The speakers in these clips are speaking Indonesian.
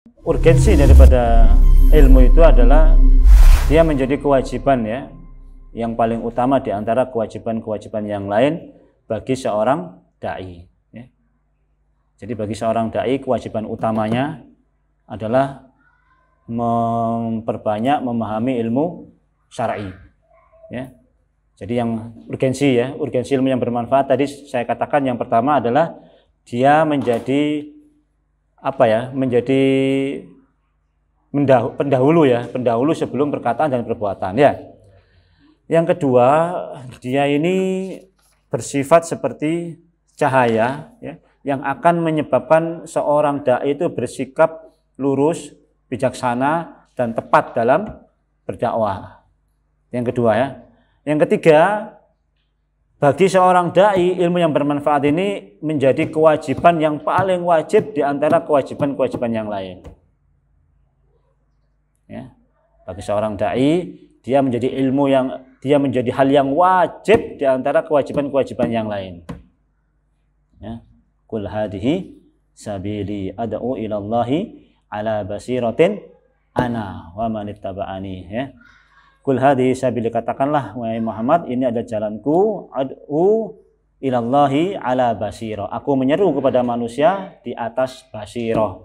Urgensi daripada ilmu itu adalah dia menjadi kewajiban ya, yang paling utama di antara kewajiban-kewajiban yang lain bagi seorang dai ya. Jadi bagi seorang dai kewajiban utamanya adalah memperbanyak memahami ilmu syar'i ya. Jadi yang urgensi ya, urgensi ilmu yang bermanfaat tadi saya katakan yang pertama adalah dia menjadi menjadi pendahulu sebelum perkataan dan perbuatan ya. Yang kedua, dia ini bersifat seperti cahaya ya, yang akan menyebabkan seorang dai itu bersikap lurus, bijaksana dan tepat dalam berdakwah. Yang kedua ya. Yang ketiga, bagi seorang dai ilmu yang bermanfaat ini menjadi kewajiban yang paling wajib di antara kewajiban-kewajiban yang lain. Ya. Bagi seorang dai dia menjadi hal yang wajib di antara kewajiban-kewajiban yang lain. Ya. Qul hadhihi sabili ad'u ila Allahi ala basiratin ana wa man ittaba'ani ya. Qul hadhihi sabili, katakanlah wahai Muhammad, ini adalah jalanku, ad'u ilallahi ala basirah. Aku menyeru kepada manusia di atas basirah,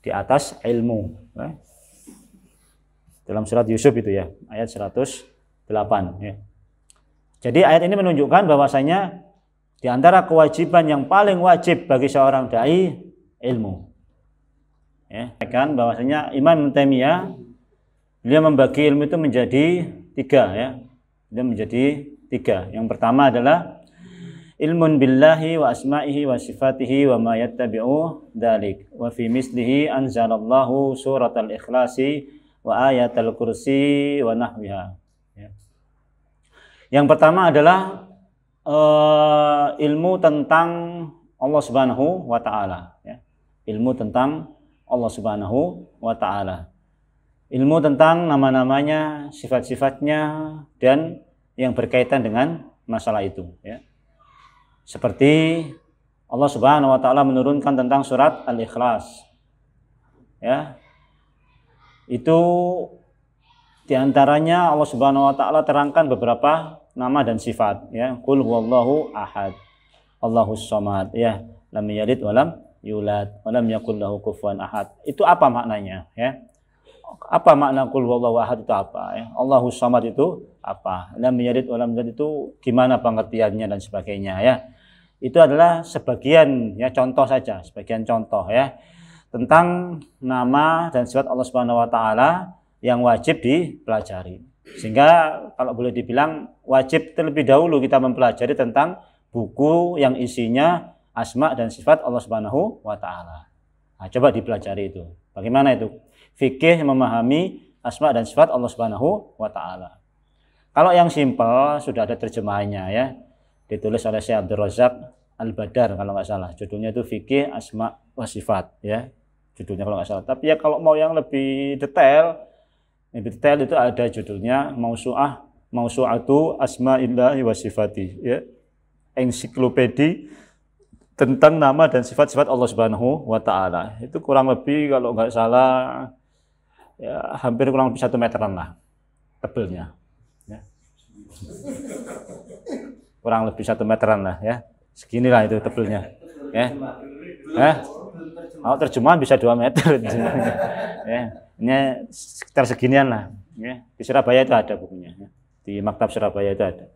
di atas ilmu. Dalam surat Yusuf itu ya, ayat 108 ya. Jadi ayat ini menunjukkan bahwasanya di antara kewajiban yang paling wajib bagi seorang dai ilmu. Ya, kan bahwasanya Imam Ibnu Taimiyah dia membagi ilmu itu menjadi tiga ya. Dia menjadi tiga. Yang pertama adalah ilmun billahi wa asma'ihi wa sifatihi wa ma yattabi'u dzalik. Wa fi mislihi anzalallahu suratal ikhlasi wa ayatal kursi wa nahwiha. Ya. Yang pertama adalah ilmu tentang Allah Subhanahu wa taala ya. Ilmu tentang Allah Subhanahu wa taala. Ilmu tentang nama-namanya, sifat-sifatnya, dan yang berkaitan dengan masalah itu ya. Seperti Allah Subhanahu wa taala menurunkan tentang surat Al-Ikhlas ya. Itu diantaranya Allah Subhanahu wa taala terangkan beberapa nama dan sifat ya. Qul huwallahu ahad, Allahus samad ya, lam yalid wa lam yulad wa lam yakul lahu kufuwan ahad. Itu apa maknanya ya? Apa makna qul huwallahu ahad itu apa ya? Allahus samad itu apa? Lam yalid wa lam yulad itu gimana pengertiannya dan sebagainya ya. Itu adalah sebagian ya, contoh saja, sebagian contoh ya tentang nama dan sifat Allah Subhanahu wa taala yang wajib dipelajari. Sehingga kalau boleh dibilang wajib terlebih dahulu kita mempelajari tentang buku yang isinya asma dan sifat Allah Subhanahu wa taala. Nah, coba dipelajari itu. Bagaimana itu? Fikih memahami asma dan sifat Allah Subhanahu wa taala. Kalau yang simpel sudah ada terjemahannya ya. Ditulis oleh Syekh Abdul Razak Al-Badar kalau nggak salah. Judulnya itu Fikih Asma wa Sifat ya. Judulnya kalau nggak salah. Tapi ya kalau mau yang lebih detail itu ada judulnya Mausu'atu Asma'illahi wa Sifati ya. Ensiklopedi tentang nama dan sifat-sifat Allah Subhanahu wa taala. Itu kurang lebih kalau nggak salah ya hampir kurang lebih 1 meteran lah tebelnya ya. Kurang lebih 1 meteran lah ya. Seginilah itu tebelnya ya. Kalau terjemahan bisa 2 meter ya. Ini sekitar seginian lah ya. Di Surabaya itu ada bukunya ya. Di Maktab Surabaya itu ada.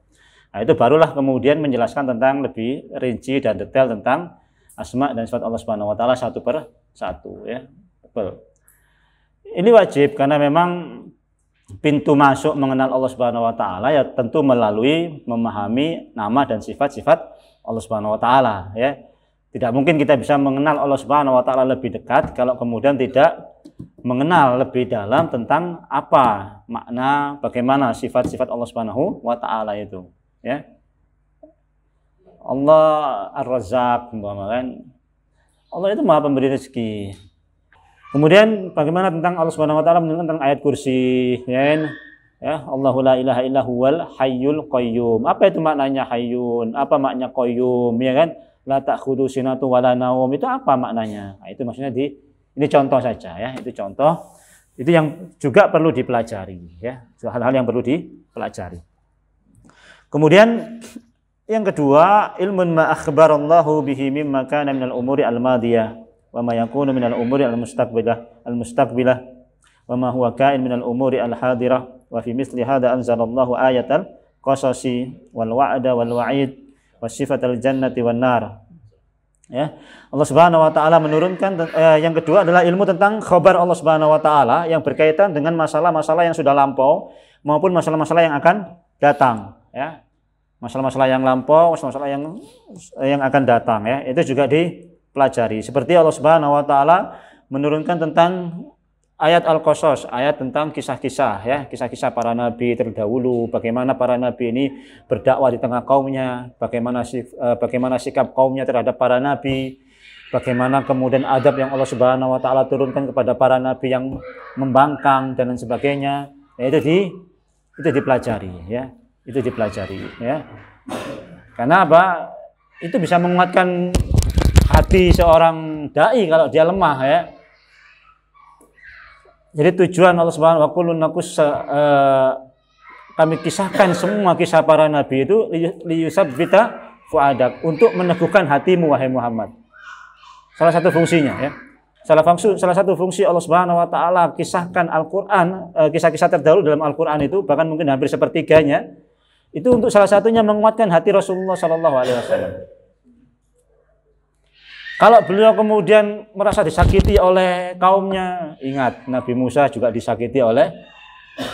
Nah, itu barulah kemudian menjelaskan tentang lebih rinci dan detail tentang asma dan sifat Allah Subhanahu wa taala satu per satu ya. Ini wajib karena memang pintu masuk mengenal Allah Subhanahu wa taala ya tentu melalui memahami nama dan sifat-sifat Allah Subhanahu wa taala ya. Tidak mungkin kita bisa mengenal Allah Subhanahu wa taala lebih dekat kalau kemudian tidak mengenal lebih dalam tentang apa makna bagaimana sifat-sifat Allah Subhanahu wa taala itu ya. Allah Ar-Razzaq kan. Allah itu Maha pemberi rezeki. Kemudian bagaimana tentang Allah Subhanahu wa taala tentang ayat kursi ya. Allahu la ilaha illa huwal hayyul qayyum. Apa itu maknanya hayyun? Apa maknanya qayyum ya kan? La ta'khudhu sinatu wala naum. Itu apa maknanya? Nah, itu maksudnya Ini contoh saja ya, itu contoh. Itu yang juga perlu dipelajari ya, hal-hal yang perlu dipelajari. Kemudian yang kedua, ilmun ma akhbarallahu bihi mimma kana minal umuri al-madiyah wa ma yakunu minal umuri al-mustaqbilah wa ma huwa kain minal umuri al-hadirah wa fi misli hadza anzalallahu ayatal qasasi wal wa'da wal wa'id wa sifatal jannati wan nar. Ya, Allah Subhanahu wa taala menurunkan yang kedua adalah ilmu tentang khabar Allah Subhanahu wa taala yang berkaitan dengan masalah-masalah yang sudah lampau maupun masalah-masalah yang akan datang, ya. Masalah-masalah yang lampau, masalah-masalah yang akan datang, ya. Itu juga dipelajari. Seperti Allah Subhanahu wa taala menurunkan tentang ayat Al-Qasas, ayat tentang kisah-kisah, ya, kisah-kisah para nabi terdahulu, bagaimana para nabi ini berdakwah di tengah kaumnya, bagaimana sikap kaumnya terhadap para nabi, bagaimana kemudian adab yang Allah Subhanahu wa taala turunkan kepada para nabi yang membangkang dan lain sebagainya. Ya, itu dipelajari, ya. Itu dipelajari, ya. Karena apa? Itu bisa menguatkan hati seorang dai kalau dia lemah, ya. Jadi tujuan Allah Subhanahu wa taala kami kisahkan semua kisah para nabi itu liyusabbita fuadak, untuk meneguhkan hatimu wahai Muhammad. Salah satu fungsinya, ya. Salah satu fungsi Allah Subhanahu wa taala kisahkan Al-Qur'an, kisah-kisah terdahulu dalam Al-Qur'an itu bahkan mungkin hampir sepertiganya itu untuk salah satunya menguatkan hati Rasulullah sallallahu alaihi wasallam. Kalau beliau kemudian merasa disakiti oleh kaumnya, ingat Nabi Musa juga disakiti oleh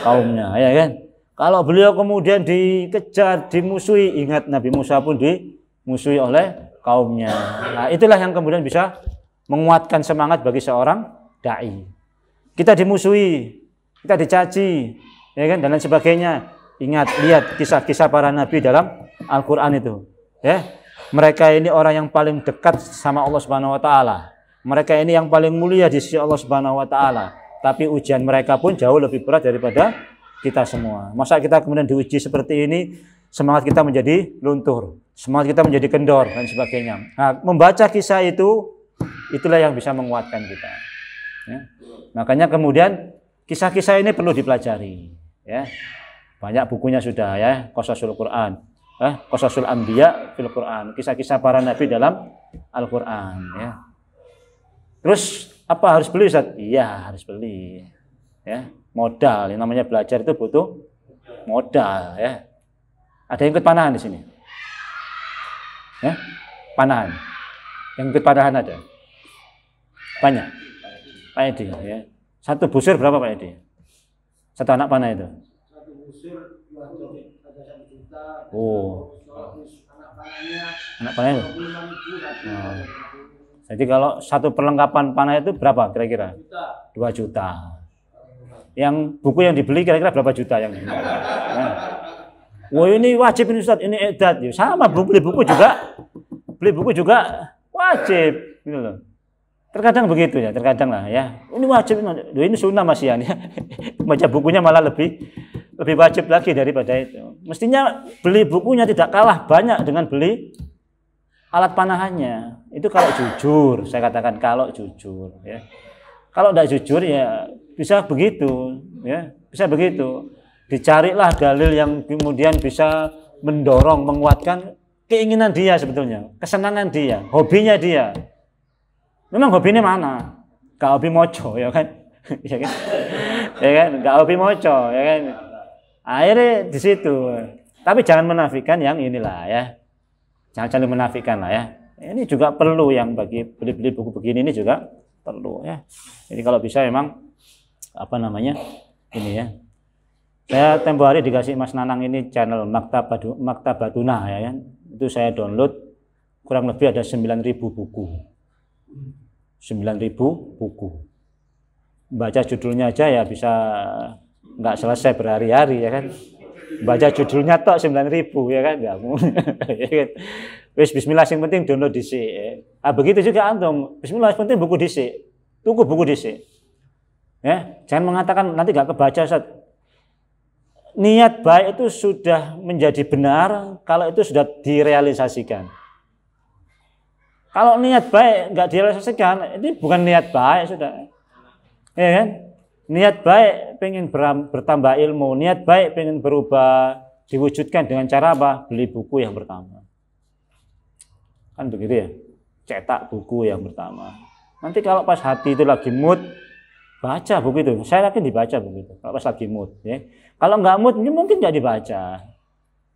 kaumnya, ya kan? Kalau beliau kemudian dikejar, dimusuhi, ingat Nabi Musa pun dimusuhi oleh kaumnya. Nah, itulah yang kemudian bisa menguatkan semangat bagi seorang dai. Kita dimusuhi, kita dicaci, ya kan, dan lain sebagainya. Ingat, lihat kisah-kisah para nabi dalam Al-Qur'an itu, ya. Mereka ini orang yang paling dekat sama Allah Subhanahu wa taala. Mereka ini yang paling mulia di sisi Allah Subhanahu wa taala. Tapi ujian mereka pun jauh lebih berat daripada kita semua. Masa kita kemudian diuji seperti ini, semangat kita menjadi luntur, semangat kita menjadi kendor dan sebagainya. Nah, membaca kisah itu, itulah yang bisa menguatkan kita. Ya. Makanya kemudian kisah-kisah ini perlu dipelajari. Ya. Banyak bukunya sudah, ya, Qasasul Quran. Qasasul Anbiya fil Quran, kisah-kisah para nabi dalam Al-Quran, ya. Terus apa harus beli, Ustaz? Iya, harus beli, ya. Modal, yang namanya belajar itu butuh modal, ya. Ada yang ikut panahan di sini, ya, panahan. Yang ikut panahan ada banyak, Pak Edi, ya. Satu busur berapa, Pak Edi? Satu anak panah itu? Satu busur 2 juta. Oh, anak panahnya. Oh. Jadi kalau satu perlengkapan panah itu berapa kira-kira? 2 juta. Yang buku yang dibeli kira-kira berapa juta yang ini? Nah. Wah, ini wajib ini Ustaz, ini edat. Sama, beli buku juga wajib, gitu loh. Terkadang begitu, ya, terkadang lah, ya. Ini wajib, ini sunnah Mas Ian, ya. Baca bukunya malah lebih wajib lagi daripada itu. Mestinya beli bukunya tidak kalah banyak dengan beli alat panahannya. Itu kalau jujur, saya katakan kalau jujur, ya. Kalau tidak jujur, ya bisa begitu, ya, bisa begitu. Dicarilah dalil yang kemudian bisa mendorong, menguatkan keinginan dia sebetulnya, kesenangan dia, hobinya dia. Memang hobinya mana? Gak hobi moco, ya kan? Ya kan? Ya kan? Gak hobi moco, ya kan? Akhirnya di situ. Tapi jangan menafikan yang inilah, ya. Jangan menafikan lah, ya. Ini juga perlu, yang bagi beli-beli buku begini ini juga perlu, ya. Jadi kalau bisa memang apa namanya? Ini, ya. Saya tempo hari dikasih Mas Nanang ini channel Maktabatuna, ya kan. Itu saya download kurang lebih ada 9.000 buku. 9.000 buku. Baca judulnya aja ya bisa nggak selesai berhari-hari, ya kan. Baca judulnya tok 9.000, ya kan, nggak mungkin. Ya kan? Wis bismillah, yang penting download dhisik. Ah, begitu juga antum. Bismillah, yang penting buku dhisik. Tuku buku dhisik. Ya, jangan mengatakan nanti nggak kebaca, Ustaz. Niat baik itu sudah menjadi benar kalau itu sudah direalisasikan. Kalau niat baik nggak direalisasikan, ini bukan niat baik sudah. Ya kan? Niat baik pengen bertambah ilmu, niat baik pengen berubah, diwujudkan dengan cara apa? Beli buku yang pertama. Kan begitu ya? Cetak buku yang pertama. Nanti kalau pas hati itu lagi mood, baca buku itu. Saya yakin dibaca buku itu. Kalau pas lagi mood, ya. Kalau nggak mood, mungkin nggak dibaca.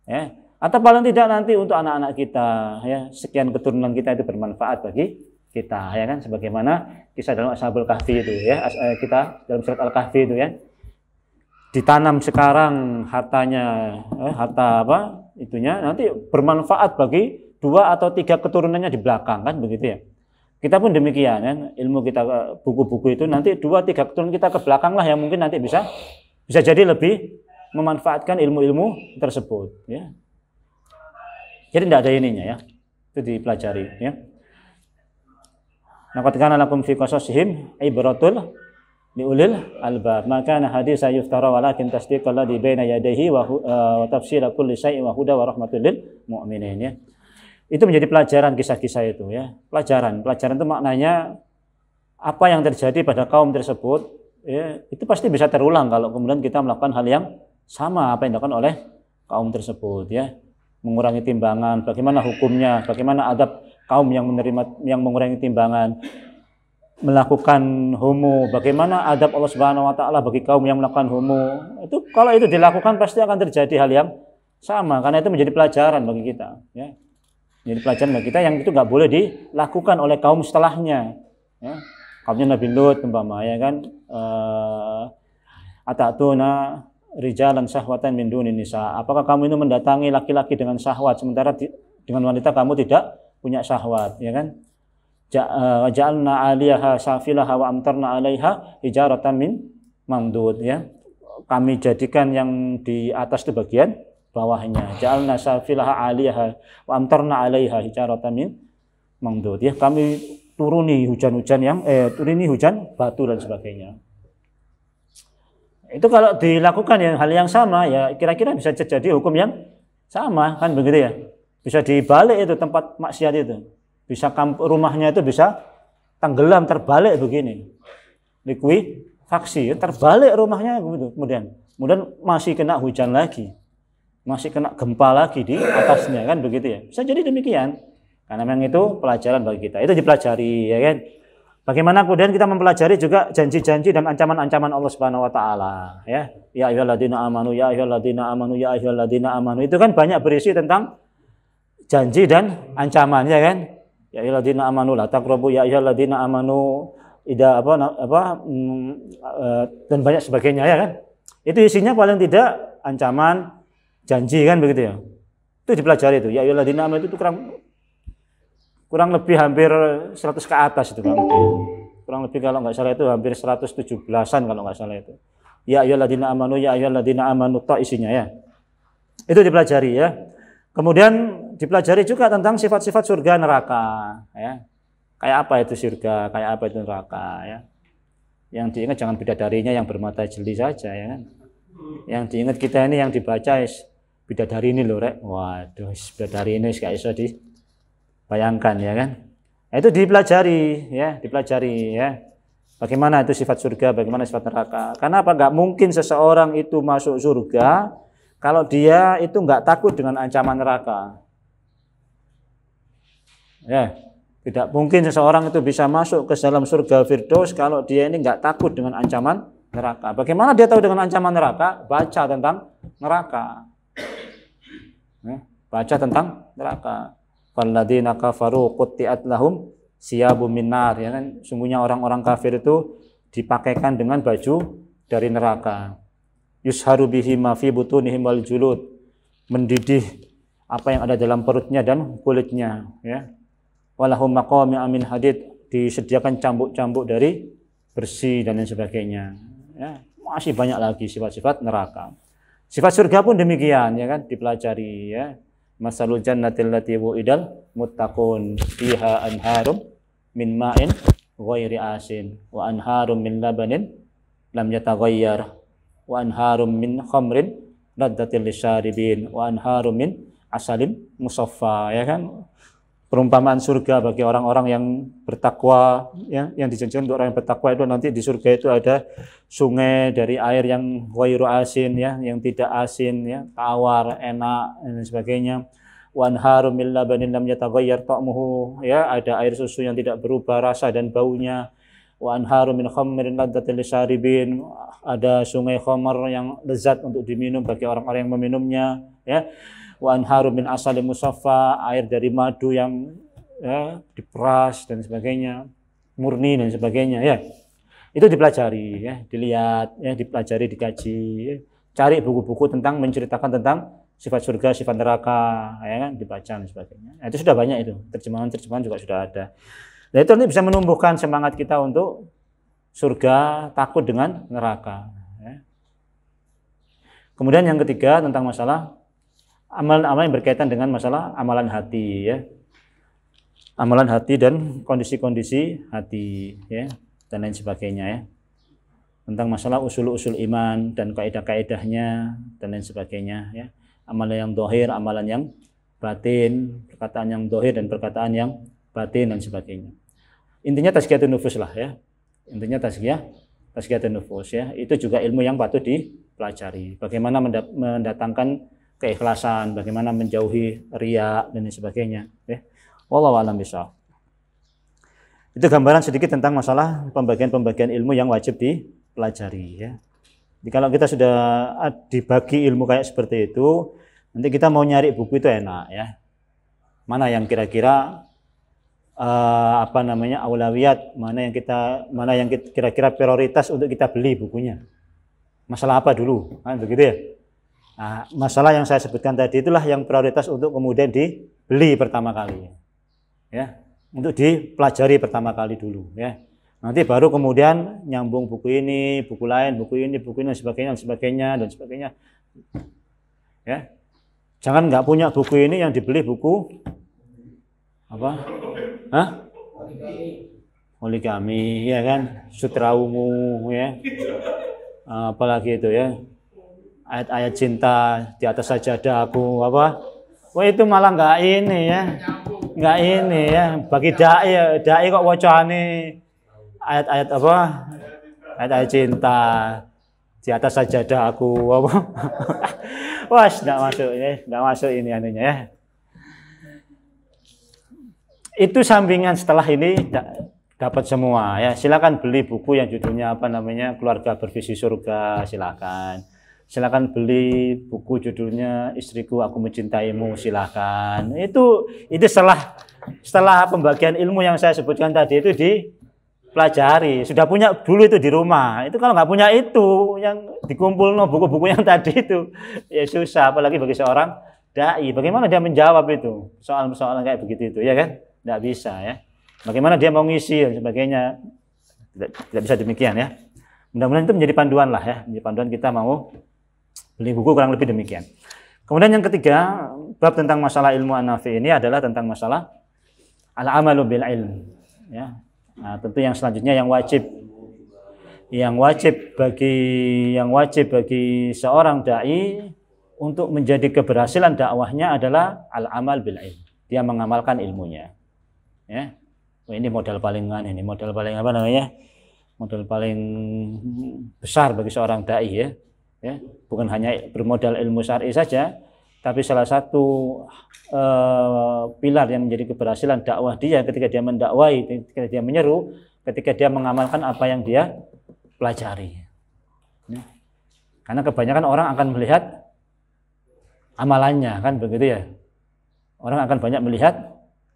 Ya. Atau paling tidak nanti untuk anak-anak kita, ya, sekian keturunan kita itu bermanfaat bagi kita, ya kan? Sebagaimana kisah dalam Ashabul Kahfi itu, ya, kita dalam surat Al-Kahfi itu, ya, ditanam sekarang hartanya, harta apa? Itunya nanti bermanfaat bagi 2 atau 3 keturunannya di belakang, kan begitu ya? Kita pun demikian, kan? Ilmu kita, buku-buku itu nanti 2-3 keturunan kita ke belakang lah yang mungkin nanti bisa jadi lebih memanfaatkan ilmu-ilmu tersebut, ya. Jadi tidak ada ininya, ya. Itu dipelajari, ya. Laqad kana lakum fi qasasihim ibratul liulil albab. Maka hadis yuftara walakin tasdiqal ladzi baina yadayhi wa tafsira kulli syai'in wa huda wa rahmatul lil mu'minin, ya. Itu menjadi pelajaran kisah-kisah itu, ya. Pelajaran itu maknanya apa yang terjadi pada kaum tersebut, ya, itu pasti bisa terulang kalau kemudian kita melakukan hal yang sama apa yang dilakukan oleh kaum tersebut, ya. Mengurangi timbangan, bagaimana hukumnya, bagaimana adab kaum yang mengurangi timbangan, melakukan homo, bagaimana adab Allah Subhanahu wa taala bagi kaum yang melakukan homo. Itu kalau itu dilakukan pasti akan terjadi hal yang sama, karena itu menjadi pelajaran bagi kita, ya. Jadi pelajaran bagi kita yang itu nggak boleh dilakukan oleh kaum setelahnya, ya. Kaumnya Nabi Lut umpama, ya kan, atatuna rijalan syahwatan min dunin nisa. Apakah kamu ini mendatangi laki-laki dengan syahwat sementara dengan wanita kamu tidak punya syahwat, ya kan? Ja'alna 'aliyaha safilaha wa amtarna 'alaiha hijaratan min mamdud, ya. Kami jadikan yang di atas itu bagian bawahnya. Ja'alna safilaha 'aliyaha wa amtarna 'alaiha hijaratan min mamdud, ya. Kami turuni hujan-hujan turuni hujan batu dan sebagainya. Itu kalau dilakukan yang hal yang sama, ya kira-kira bisa terjadi hukum yang sama, kan begitu ya. Bisa dibalik itu tempat maksiat itu. Bisa rumahnya itu bisa tenggelam, terbalik begini. Likuifaksi, terbalik rumahnya begitu. Kemudian masih kena hujan lagi. Masih kena gempa lagi di atasnya, kan begitu ya. Bisa jadi demikian. Karena memang itu pelajaran bagi kita. Itu dipelajari, ya kan. Bagaimana kemudian kita mempelajari juga janji-janji dan ancaman-ancaman Allah Subhanahu wa taala, ya. Ya ayyuhalladzina amanu, ya ayyuhalladzina amanu, ya ayyuhalladzina amanu. Itu kan banyak berisi tentang janji dan ancaman, ya kan? Ya ayyuhalladzina amanu la taqrabu, ya ayyuhalladzina amanu dan banyak sebagainya, ya kan? Itu isinya paling tidak ancaman, janji, kan begitu ya. Itu dipelajari itu. Ya ayyuhalladzina amanu itu kurang lebih hampir 100 ke atas itu, kan. Kurang lebih kalau nggak salah itu hampir 117-an kalau nggak salah itu. Ya ayyuhalladzina amanu, ya ayyuhalladzina amanu, ta isinya, ya. Itu dipelajari, ya. Kemudian dipelajari juga tentang sifat-sifat surga neraka, ya. Kayak apa itu surga, kayak apa itu neraka, ya. Yang diingat jangan bidadarinya yang bermata jeli saja, ya kan. Yang diingat kita ini yang dibaca bidadari ini loh, rek. Waduh, bidadari ini gak iso bayangkan, ya kan. Nah, itu dipelajari, ya, ya. Bagaimana itu sifat surga, bagaimana sifat neraka. Karena apa? Nggak mungkin seseorang itu masuk surga kalau dia itu nggak takut dengan ancaman neraka. Ya, tidak mungkin seseorang itu bisa masuk ke dalam surga Firdaus kalau dia ini nggak takut dengan ancaman neraka. Bagaimana dia tahu dengan ancaman neraka? Baca tentang neraka. Ya, baca tentang neraka. Walladzina kafaru qutti'at lahum siyabum min nar, ya kan, sungguhnya orang-orang kafir itu dipakaikan dengan baju dari neraka. Yusharu bihi ma fi butunihim wal julud, mendidih apa yang ada dalam perutnya dan kulitnya, ya. Walahum maqami amin hadid, disediakan cambuk-cambuk dari besi dan lain sebagainya, ya. Masih banyak lagi sifat-sifat neraka. Sifat surga pun demikian, ya kan, dipelajari, ya. Masalul jannatil lati wu'idal muttaqun fiha anharum min ma'in ghairi asin wa anharum min labanin lam yataghayyar wa anharum min khamrin ladzatil lisyaribin wa anharum min asalin musaffa, ya kan. perumpamaan surga bagi orang-orang yang bertakwa, ya, yang dijanjikan untuk orang yang bertakwa itu nanti di surga itu ada sungai dari air yang ghairu asin, ya, yang tidak asin, ya, tawar, enak dan sebagainya. Wa anharum min labanin lam yataghayyar ta'muhu, ya, ada air susu yang tidak berubah rasa dan baunya. Wa anharum min khamrin ladzatil lisharibin, ada sungai khamar yang lezat untuk diminum bagi orang-orang yang meminumnya, ya. Wa anharum min asalin musaffa, air dari madu yang, ya, diperas dan sebagainya, murni dan sebagainya, ya. Itu dipelajari, ya, dilihat, ya, dipelajari, dikaji, ya. Cari buku-buku tentang menceritakan tentang sifat surga, sifat neraka, ya kan, dibaca dan sebagainya. Nah, itu sudah banyak itu, terjemahan-terjemahan juga sudah ada. Nah, itu nanti bisa menumbuhkan semangat kita untuk surga, takut dengan neraka, ya. Kemudian yang ketiga tentang masalah amalan-amalan yang berkaitan dengan masalah amalan hati, ya. Amalan hati dan kondisi-kondisi hati, ya, dan lain sebagainya, ya. Tentang masalah usul-usul iman dan kaidah-kaidahnya dan lain sebagainya, ya. Amalan yang dohir, amalan yang batin, perkataan yang dohir dan perkataan yang batin dan sebagainya. Intinya tazkiyatun nufus lah, ya. Intinya tazkiyatun nufus, ya. Itu juga ilmu yang patut dipelajari. Bagaimana mendatangkan keikhlasan, bagaimana menjauhi riya dan sebagainya, ya. Wallahu a'lam bishawab. Itu gambaran sedikit tentang masalah pembagian-pembagian ilmu yang wajib dipelajari, ya. Jadi kalau kita sudah dibagi ilmu kayak seperti itu, nanti kita mau nyari buku itu enak, ya. Mana yang kira-kira aulawiyat, mana yang kira-kira prioritas untuk kita beli bukunya. Masalah apa dulu, kan begitu, ya. Nah, masalah yang saya sebutkan tadi itulah yang prioritas untuk kemudian dibeli pertama kali, ya, untuk dipelajari pertama kali dulu, ya. Nanti baru kemudian nyambung buku ini, buku lain, buku ini dan sebagainya, ya. Jangan nggak punya buku ini yang dibeli buku apa? Poligami, ya kan? Sutra Ungu, ya. Apalagi itu, ya. Ayat-ayat cinta di atas sajadah aku, apa? Wah, itu malah nggak ini, ya, nggak ini, ya. Bagi dai kok wacane ayat-ayat apa? Ayat-ayat cinta di atas sajadah aku, apa? Wah, nggak masuk, ya, nggak masuk ini anunya, ya. Itu sampingan setelah ini dapat semua, ya. Silakan beli buku yang judulnya apa namanya, Keluarga Bervisi Surga, silakan. Silakan beli buku judulnya Istriku Aku Mencintaimu, silakan. Itu setelah pembagian ilmu yang saya sebutkan tadi itu dipelajari. Sudah punya dulu itu di rumah. Itu kalau nggak punya itu yang dikumpul buku-buku yang tadi itu, ya susah. Apalagi bagi seorang dai, bagaimana dia menjawab itu soal-soal kayak begitu itu, ya kan? Nggak bisa, ya. Bagaimana dia mau ngisi dan sebagainya, tidak bisa demikian, ya. Mudah-mudahan itu menjadi panduan lah, ya, menjadi panduan kita mau beli buku, kurang lebih demikian. Kemudian yang ketiga, bab tentang masalah ilmu an-nafi ini adalah tentang masalah al-amalu bil ilm, ya. Nah, tentu yang selanjutnya yang wajib bagi seorang dai untuk menjadi keberhasilan dakwahnya adalah al-amal bil ilm. Dia mengamalkan ilmunya, ya. Ini modal paling apa namanya? Modal paling besar bagi seorang dai, ya. Ya, bukan hanya bermodal ilmu syar'i saja, tapi salah satu pilar yang menjadi keberhasilan dakwah dia ketika dia mendakwai, ketika dia menyeru, ketika dia mengamalkan apa yang dia pelajari. Ya. Karena kebanyakan orang akan melihat amalannya, kan begitu, ya. Orang akan banyak melihat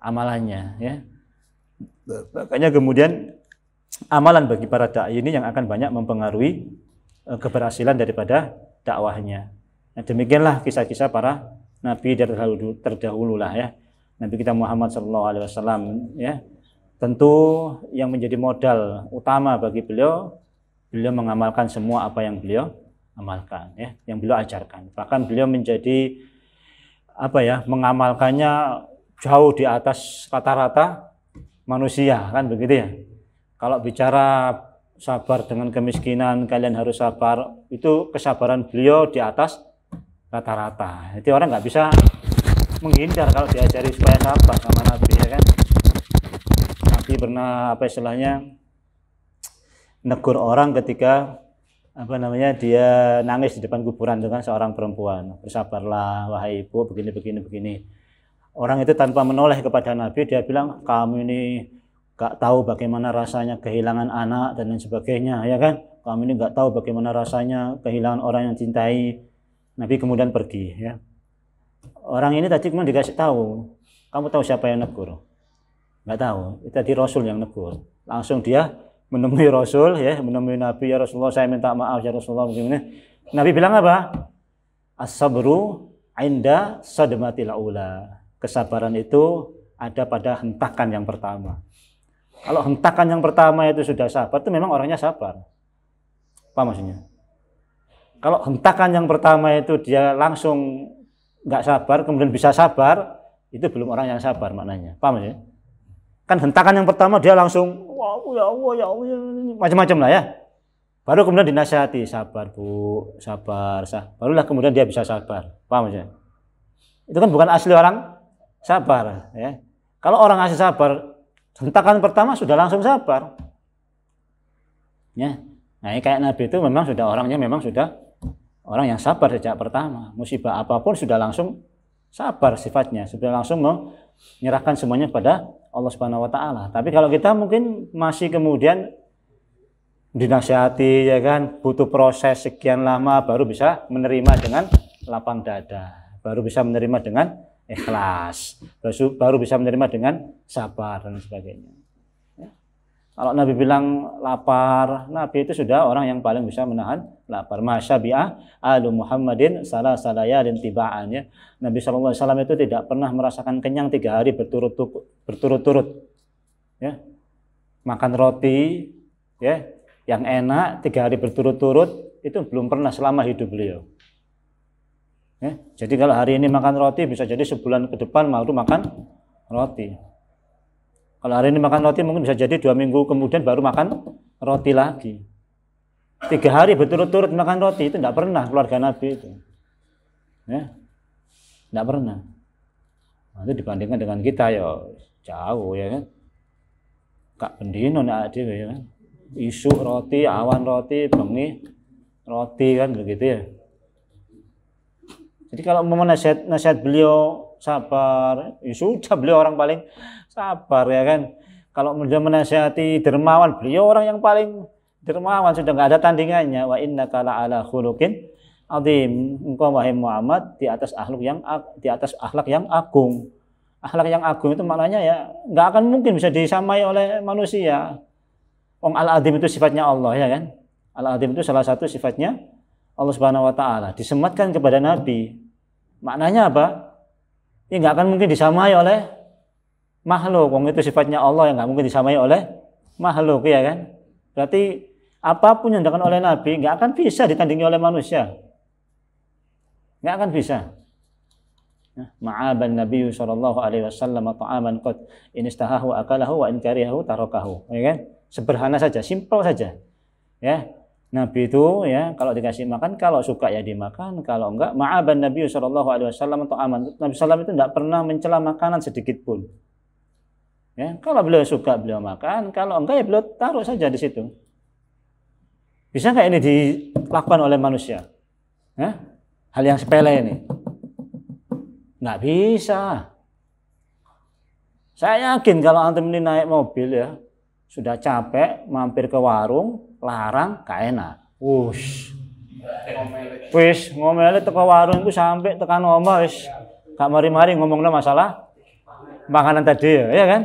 amalannya, ya. Makanya kemudian amalan bagi para dai ini yang akan banyak mempengaruhi keberhasilan daripada dakwahnya. Nah, demikianlah kisah-kisah para nabi terdahulu lah, ya. Nabi kita Muhammad SAW, ya. Tentu yang menjadi modal utama bagi beliau mengamalkan semua apa yang beliau amalkan, ya, yang beliau ajarkan. Bahkan beliau menjadi mengamalkannya jauh di atas rata-rata manusia, kan begitu, ya. Kalau bicara sabar dengan kemiskinan, kalian harus sabar, itu kesabaran beliau di atas rata-rata. Jadi orang nggak bisa menghindar kalau diajari supaya sabar sama Nabi, ya kan. Nabi pernah apa istilahnya negur orang ketika apa namanya dia nangis di depan kuburan dengan seorang perempuan. Bersabarlah wahai ibu, begini. Orang itu tanpa menoleh kepada Nabi, dia bilang, kamu ini gak tahu bagaimana rasanya kehilangan anak dan lain sebagainya, ya kan. Kamu ini gak tahu bagaimana rasanya kehilangan orang yang cintai. Nabi kemudian pergi, ya. Orang ini tadi kemudian dikasih tahu, kamu tahu siapa yang negur? Gak tahu. Itu tadi Rasul yang negur. Langsung dia menemui Rasul, ya, menemui Nabi, ya Rasulullah, saya minta maaf ya Rasulullah, begini. Nabi bilang apa? As-sabru inda sadmatil ula. Kesabaran itu ada pada hentakan yang pertama. Kalau hentakan yang pertama itu sudah sabar, itu memang orangnya sabar. Apa maksudnya? Kalau hentakan yang pertama itu dia langsung nggak sabar, kemudian bisa sabar, itu belum orang yang sabar maknanya. Paham ya? Kan hentakan yang pertama dia langsung, wah, ya Allah, ya Allah, macam-macam lah ya. Baru kemudian dinasihati, sabar bu, sabar. Barulah kemudian dia bisa sabar. Paham ya? Itu kan bukan asli orang sabar, ya. Kalau orang asli sabar, hentakan pertama sudah langsung sabar, ya. Nah, ini kayak Nabi itu memang sudah orangnya memang sudah orang yang sabar sejak pertama. Musibah apapun sudah langsung sabar sifatnya, sudah langsung menyerahkan semuanya pada Allah Subhanahu Wa Taala. Tapi kalau kita mungkin masih kemudian dinasihati, ya kan, butuh proses sekian lama baru bisa menerima dengan lapang dada, baru bisa menerima dengan ikhlas, baru bisa menerima dengan sabar dan sebagainya. Ya. Kalau Nabi bilang lapar, Nabi itu sudah orang yang paling bisa menahan lapar. Masyabi'ah alu Muhammadin salah dan tibaan, ya. Nabi SAW itu tidak pernah merasakan kenyang 3 hari berturut-turut. Ya. Makan roti, ya, yang enak 3 hari berturut-turut itu belum pernah selama hidup beliau. Ya, jadi kalau hari ini makan roti, bisa jadi sebulan ke depan baru makan roti. Kalau hari ini makan roti, mungkin bisa jadi 2 minggu kemudian baru makan roti lagi. 3 hari berturut-turut makan roti itu tidak pernah keluarga Nabi itu. Ya, tidak pernah. Nah, itu dibandingkan dengan kita ya jauh, ya kan. Kak bendino nek dhewe, ya kan. Isuk roti, awan roti, bengi roti, kan begitu ya. Jadi kalau mau nasihat beliau sabar, ya sudah, beliau orang paling sabar, ya kan. Kalau beliau menasihati dermawan, beliau orang yang paling dermawan, sudah nggak ada tandingannya. Wa innaka la'ala khuluqin azim. Engkau wahai Muhammad di atas akhlak yang agung. Akhlak yang agung itu maknanya ya nggak akan mungkin bisa disamai oleh manusia. Wong al-azim itu sifatnya Allah, ya kan. Al-azim itu salah satu sifatnya Allah Subhanahu Wa Taala, disematkan kepada Nabi. Maknanya apa? Ini nggak akan mungkin disamai oleh makhluk. Wong itu sifatnya Allah yang nggak mungkin disamai oleh makhluk, ya kan? Berarti apapun yang dilakukan oleh Nabi nggak akan bisa ditandingi oleh manusia. Nggak akan bisa. Ma'aban Nabi sallallahu alaihi wasallam ta'aman qad in istahahu akalahu wa in karihahu tarakahu, ya kan? Sederhana saja, simpel saja. Ya. Nabi itu, ya, kalau dikasih makan, kalau suka ya dimakan, kalau enggak, ma'aban Nabi sallallahu alaihi wasallam ta'aman. Nabi sallallahu itu tidak pernah mencela makanan sedikit pun. Ya, kalau beliau suka beliau makan, kalau enggak ya beliau taruh saja di situ. Bisa nggak ini dilakukan oleh manusia? Ya? Hal yang sepele ini. Nggak bisa. Saya yakin kalau antum ini naik mobil, ya, sudah capek, mampir ke warung, larang, gak enak. Wis ngomeli teko warung itu sampai tekan omah wis gak mari-mari ngomongnya masalah makanan tadi, ya kan?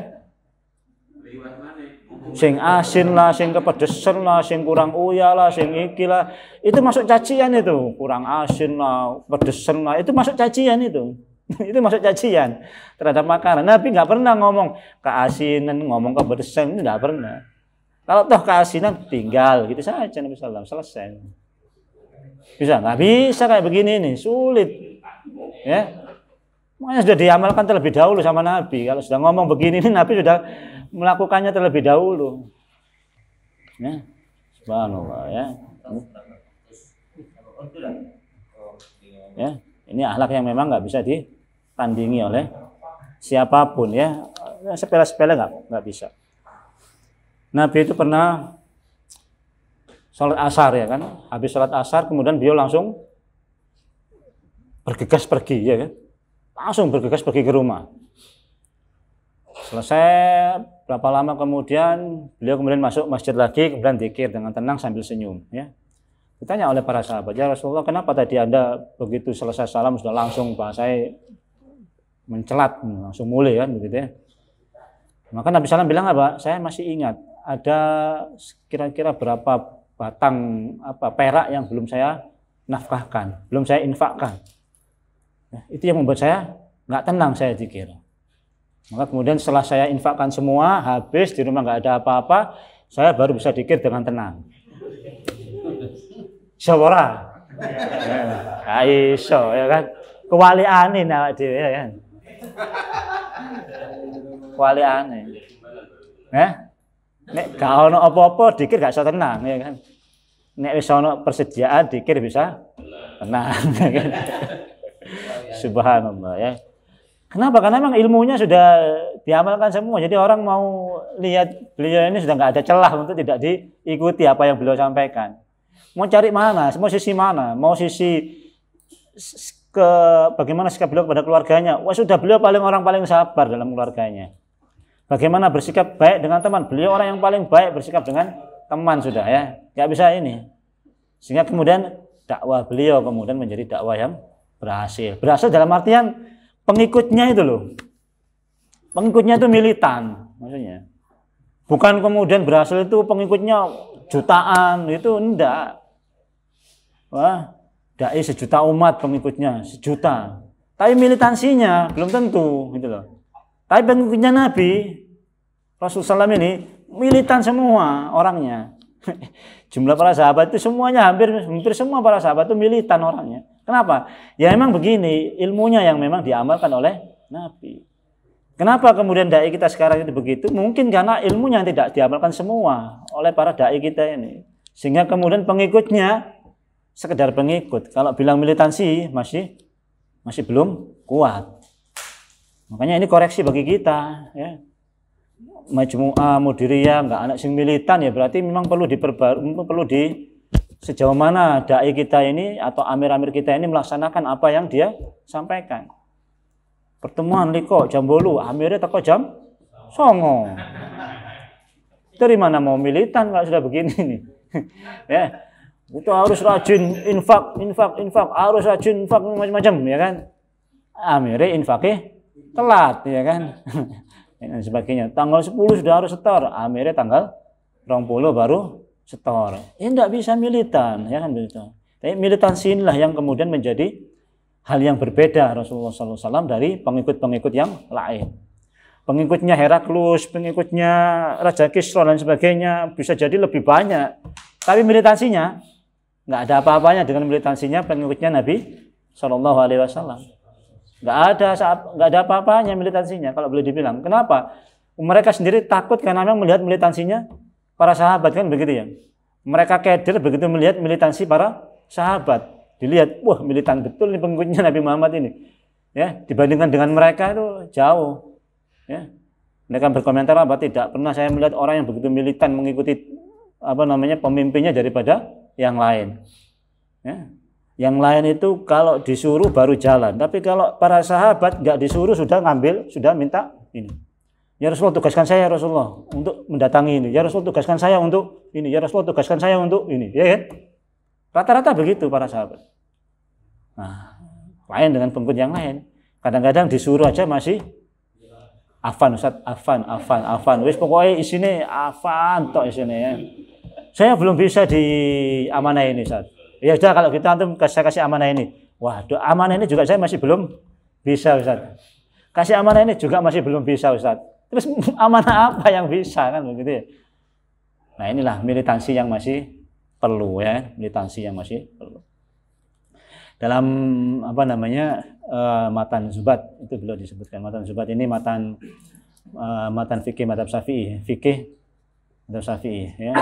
Sing asin lah, sing kepedesan lah, sing kurang uyah lah, sing iki lah. Itu masuk cacian itu. Kurang asin lah, pedesan lah, itu masuk cacian itu. Itu masuk cacian terhadap makanan. Nabi nggak pernah ngomong keasinan, ngomong kepedesan, itu nggak pernah. Kalau toh keasinan tinggal gitu saja Nabi Sallam, selesai. Bisa nggak? Bisa kayak begini nih, sulit. Ya, makanya sudah diamalkan terlebih dahulu sama Nabi. Kalau sudah ngomong begini nih, Nabi sudah melakukannya terlebih dahulu. Ya, subhanallah, ya. Ya, ini akhlak yang memang nggak bisa tandingi oleh siapapun ya. Sepele-sepele nggak bisa. Nabi itu pernah sholat asar ya kan, habis sholat asar kemudian beliau langsung bergegas pergi ya kan, langsung bergegas pergi ke rumah. Selesai berapa lama kemudian beliau kemudian masuk masjid lagi, kemudian zikir dengan tenang sambil senyum ya. Ditanya oleh para sahabat, ya Rasulullah, kenapa tadi Anda begitu selesai salam sudah langsung bahasanya mencelat, langsung mulai kan begitu ya. Maka Nabi SAW bilang apa? Saya masih ingat ada kira-kira berapa batang perak yang belum saya nafkahkan, belum saya infakkan. Ya, itu yang membuat saya nggak tenang, saya zikir. Maka kemudian setelah saya infakkan semua, habis di rumah nggak ada apa-apa, saya baru bisa zikir dengan tenang. Syawara, aiso ya kan, kewalianin awak dhewe ya kan, kewaliane. Nek gak ono apa-apa zikir gak iso tenang ya kan. Nek wis ono persediaan zikir bisa tenang ya kan. Subhanallah ya. Kenapa? Karena memang ilmunya sudah diamalkan semua. Jadi orang mau lihat beliau ini sudah nggak ada celah untuk tidak diikuti apa yang beliau sampaikan. Mau cari mana? Mau sisi mana? Mau sisi ke bagaimana sikap beliau kepada keluarganya? Wah, sudah beliau orang paling sabar dalam keluarganya. Bagaimana bersikap baik dengan teman? Beliau orang yang paling baik bersikap dengan teman sudah ya. Nggak bisa ini. Sehingga kemudian dakwah beliau kemudian menjadi dakwah yang berhasil. Berhasil dalam artian pengikutnya itu loh. Pengikutnya itu militan maksudnya. Bukan kemudian berhasil itu pengikutnya jutaan, itu enggak. Wah, dai sejuta umat pengikutnya, sejuta. Tapi militansinya belum tentu gitu loh. Tapi pengikutnya Nabi Rasulullah SAW ini militan semua orangnya. Jumlah para sahabat itu semuanya hampir semua para sahabat itu militan orangnya. Kenapa? Ya memang begini, ilmunya yang memang diamalkan oleh Nabi. Kenapa kemudian dai kita sekarang itu begitu? Mungkin karena ilmunya yang tidak diamalkan semua oleh para dai kita ini. Sehingga kemudian pengikutnya sekedar pengikut. Kalau bilang militansi masih belum kuat. Makanya ini koreksi bagi kita ya. Majmu'ah, mudiriyah, enggak anak sing militan ya berarti memang perlu sejauh mana dai kita ini atau amir-amir kita ini melaksanakan apa yang dia sampaikan. Pertemuan liko jam 8, amirnya teko jam 9. Dari mana mau militan kalau sudah begini nih? Ya. Itu harus rajin infak, harus rajin infak macam-macam ya kan. Amirnya infaknya telat ya kan. Dan sebagainya. Tanggal 10 sudah harus setor, amirnya tanggal 20 baru setor. Ya enggak bisa militan ya kan begitu. Tapi militansi inilah yang kemudian menjadi hal yang berbeda Rasulullah SAW dari pengikut-pengikut yang lain. Pengikutnya Heraklus, pengikutnya Raja Kisra dan sebagainya bisa jadi lebih banyak. Tapi militansinya nggak ada apa-apanya dengan militansinya pengikutnya Nabi SAW. Nggak ada apa-apanya militansinya kalau boleh dibilang. Kenapa? Mereka sendiri takut karena memang melihat militansinya para sahabat kan begitu ya. Mereka keder begitu melihat militansi para sahabat. Dilihat, wah militan betul nih pengikutnya Nabi Muhammad ini. Ya, dibandingkan dengan mereka itu jauh. Ya. Mereka berkomentar apa? Tidak pernah saya melihat orang yang begitu militan mengikuti pemimpinnya daripada yang lain. Ya. Yang lain itu kalau disuruh baru jalan, tapi kalau para sahabat nggak disuruh sudah minta ini. Ya Rasulullah tugaskan saya Rasulullah untuk mendatangi ini. Ya Rasulullah tugaskan saya untuk ini. Ya Rasulullah tugaskan saya untuk ini. Ya kan? Rata-rata begitu para sahabat. Nah, lain dengan pengikut yang lain. Kadang-kadang disuruh aja masih afan Ustaz, afan. Wis pokoknya isine afan tok isine ya. Saya belum bisa di amanah ini Ustaz. Ya sudah kalau kita antum saya kasih amanah ini. Waduh, amanah ini juga saya masih belum bisa Ustaz. Kasih amanah ini juga masih belum bisa Ustaz. Terus amanah apa yang bisa kan begitu ya. Nah, inilah militansi yang masih perlu ya, militansi yang masih perlu. Dalam matan Zubat itu beliau disebutkan. Matan Zubat ini matan fikih madzhab Syafi'i, madzhab Syafi'i ya.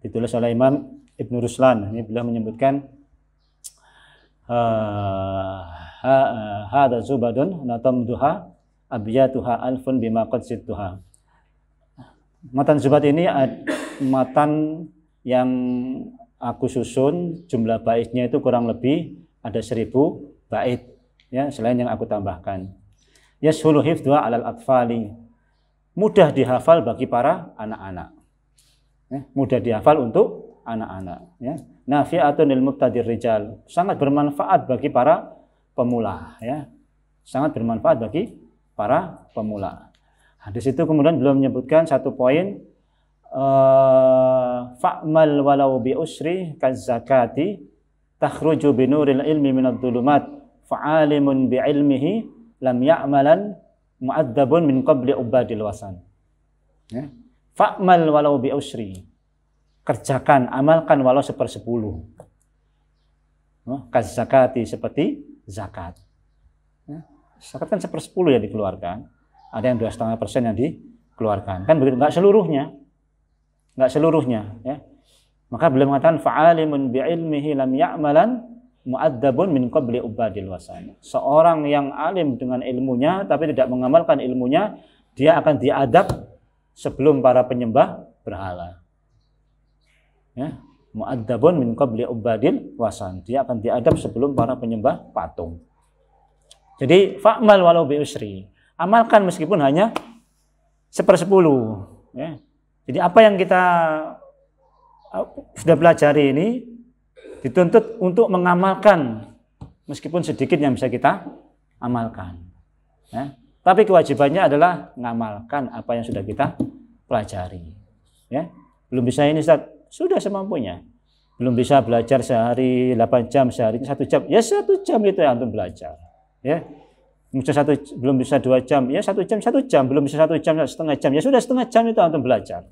Ditulis oleh Imam Ibnu Ruslan. Ini beliau menyebutkan Hada zubadun natamduha abyatuha alfun bima qad zidtuha. Matan zubat ini matan yang aku susun, jumlah baitnya itu kurang lebih ada 1000 bait ya, selain yang aku tambahkan. Yashulu hifdhuha 'alal atfali. Mudah dihafal bagi para anak-anak. Ya, mudah dihafal untuk anak-anak ya. Nafi'atun lil mubtadir rijal. Sangat bermanfaat bagi para pemula ya. Sangat bermanfaat bagi para pemula. Nah, di situ kemudian belum menyebutkan satu poin, fa'mal walau bi usri kazakati takhruju binuril ilmi minadh dhulumat fa'alimun bi ilmihi lam ya'malan mu'addabun min qabli ubadil wasan. Ya. Fa'mal walau bi usri. Kerjakan, amalkan walau 1/10. Kazakati seperti zakat. Ya. Zakat kan 1/10 ya dikeluarkan. Ada yang 2,5% yang dikeluarkan. Kan begitu, enggak seluruhnya. Enggak seluruhnya ya. Maka beliau mengatakan fa'alimun bi'ilmihi lam ya'malan mu'addabun min qabli ubadil wasan. Seorang yang alim dengan ilmunya tapi tidak mengamalkan ilmunya, dia akan diadab sebelum para penyembah berhala. Ya, mu'addabun min qabli ubadil wasan. Dia akan diadab sebelum para penyembah patung. Jadi fa'mal walau bi usri. Amalkan meskipun hanya 1/10. Ya. Jadi apa yang kita sudah pelajari ini dituntut untuk mengamalkan meskipun sedikit yang bisa kita amalkan. Ya. Tapi kewajibannya adalah mengamalkan apa yang sudah kita pelajari. Ya. Belum bisa ini Ustaz, sudah semampunya. Belum bisa belajar sehari 8 jam, sehari 1 jam. Ya 1 jam itu yang untuk belajar. Ya. Belum bisa 2 jam, ya 1 jam, belum bisa 1 jam, setengah jam, ya sudah setengah jam itu untuk belajar.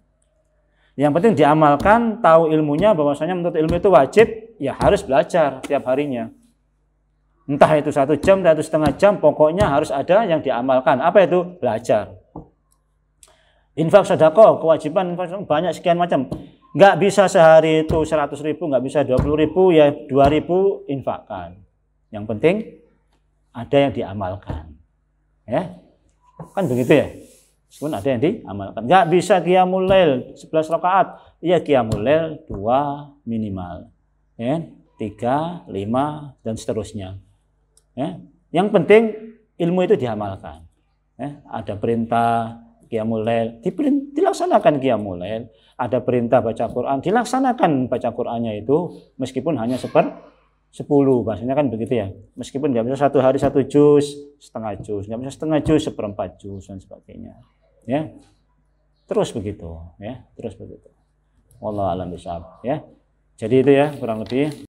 Yang penting diamalkan, tahu ilmunya, bahwasanya menuntut ilmu itu wajib, ya harus belajar tiap harinya. Entah itu 1 jam, entah itu setengah jam, pokoknya harus ada yang diamalkan. Apa itu? Belajar. Infak sedekah, kewajiban banyak sekian macam. Nggak bisa sehari itu 100.000, nggak bisa 20.000, ya 2.000 infakkan. Yang penting ada yang diamalkan, ya kan begitu ya. Meskipun ada yang diamalkan, nggak bisa qiyamul lail 11 rakaat, ya qiyamul lail 2 minimal, ya 3, 5 dan seterusnya. Ya, yang penting ilmu itu diamalkan. Ya, ada perintah qiyamul lail, dilaksanakan qiyamul lail. Ada perintah baca Quran, dilaksanakan baca Qurannya itu meskipun hanya 10, bahasanya kan begitu ya. Meskipun nggak bisa 1 hari 1 juz, setengah juz, nggak bisa setengah juz, 1/4 juz dan sebagainya. Ya, terus begitu, ya, terus begitu. Wallahu a'lam bishawab, ya. Jadi itu ya kurang lebih.